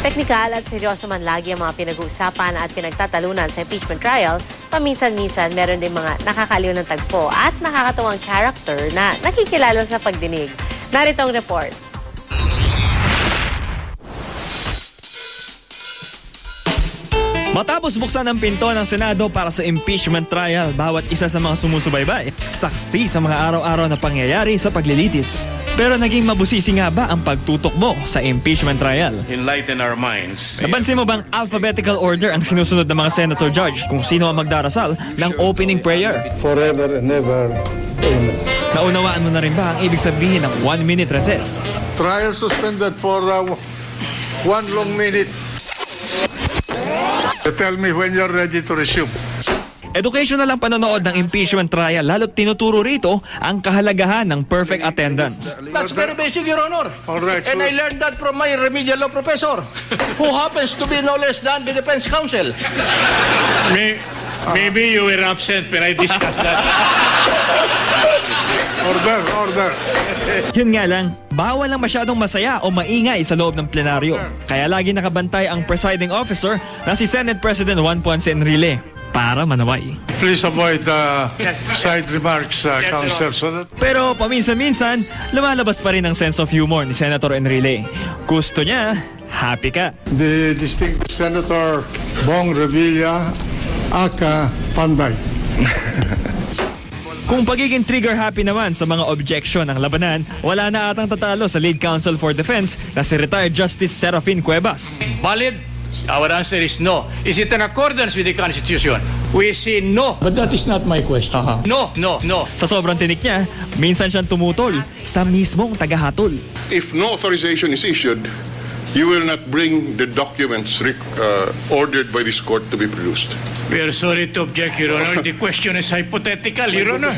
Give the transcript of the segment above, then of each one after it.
Teknikal at seryoso man lagi ang mga pinag-uusapan at pinagtatalunan sa impeachment trial, paminsan-minsan meron din mga nakakaliw ng tagpo at nakakatuwang character na nakikilala sa pagdinig. Narito ang report. Matapos buksan ang pinto ng Senado para sa impeachment trial, bawat isa sa mga sumusubaybay, saksi sa mga araw-araw na pangyayari sa paglilitis. Pero naging mabusisi nga ba ang pagtutok mo sa impeachment trial? Enlighten our minds. Napansin mo bang alphabetical order ang sinusunod ng mga senator judge kung sino ang magdarasal ng opening prayer? Forever and ever. Amen. Naunawaan mo na rin ba ang ibig sabihin ng 1-minute recess? Trial suspended for 1 long minute. Tell me when you're ready to resume. Educational ang panonood ng impeachment trial, lalo't tinuturo rito ang kahalagahan ng perfect attendance. That's very basic, Your Honor. All right, And I learned that from my remedial law professor, who happens to be no less than the defense counsel. Maybe you were absent when I discussed that. Order. Yun nga lang, bawal lang masyadong masaya o maingay sa loob ng plenaryo. Kaya lagi nakabantay ang presiding officer na si Senate President Juan Ponce Enrile para manaway. Please avoid side remarks, Counsel. Pero paminsan-minsan, lumalabas pa rin ang sense of humor ni Senator Enrile. Gusto niya, happy ka. The distinguished Senator Bong Revilla, aka Panday. Kung pagiging trigger-happy naman sa mga objection ng labanan, wala na atang tatalo sa lead counsel for defense na si retired Justice Serafin Cuevas. Valid? Our answer is no. Is it in accordance with the Constitution? We say no. But that is not my question. No. Sa sobrang tinik niya, minsan siyang tumutol sa mismong tagahatol. If no authorization is issued, you will not bring the documents ordered by this court to be produced. We are sorry to object, Your Honor. The question is hypothetical, Your Honor.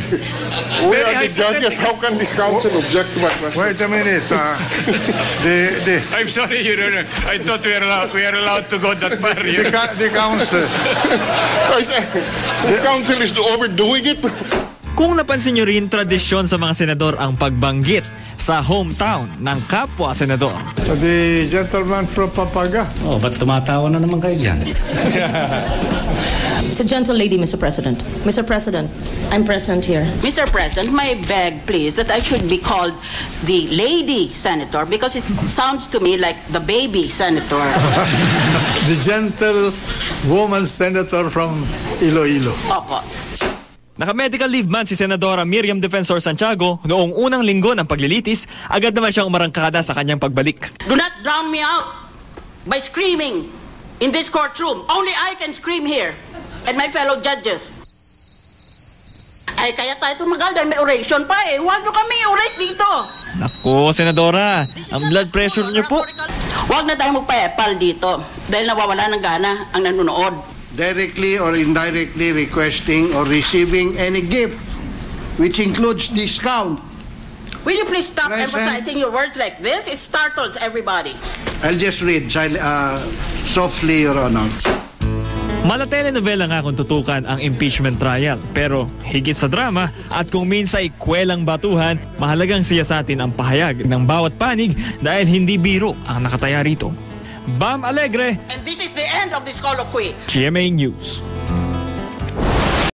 We are the judges. How can this counsel object to my question? Wait a minute. I'm sorry, Your Honor. I thought we are allowed to go that far. The counsel. This counsel is overdoing it. Kung napansin nyo rin, tradisyon sa mga senador ang pagbanggit sa hometown ng kapwa senador. The gentleman from Pampanga. Oh, ba't tumatawa na naman kayo dyan? It's a gentle lady, Mr. President. Mr. President, I'm present here. Mr. President, may I beg, please, that I should be called the lady senator because it sounds to me like the baby senator. The gentle woman senator from Iloilo. Opo. Naka-medical leave man si Senadora Miriam Defensor Santiago noong unang linggo ng paglilitis, agad naman siyang umarangkada sa kanyang pagbalik. Do not drown me out by screaming in this courtroom. Only I can scream here and my fellow judges. Ay, kaya tayo tumagal dahil may oration pa eh. Huwag nyo kami orate dito. Nako, Senadora, ang blood pressure niyo po. Huwag na tayo magpa-epal dito dahil nawawala ng gana ang nanonood. Directly or indirectly requesting or receiving any gift, which includes discount. Will you please stop emphasizing your words like this? It startles everybody. I'll just read softly, Your Honor. Mala-telenovela nga kung tutukan ang impeachment trial. Pero higit sa drama at kung minsa'y kwelang batuhan, mahalagang siyasatin ang pahayag ng bawat panig dahil hindi biro ang nakataya rito. Bam Alegre, And this is the end of this colloquy. GMA News.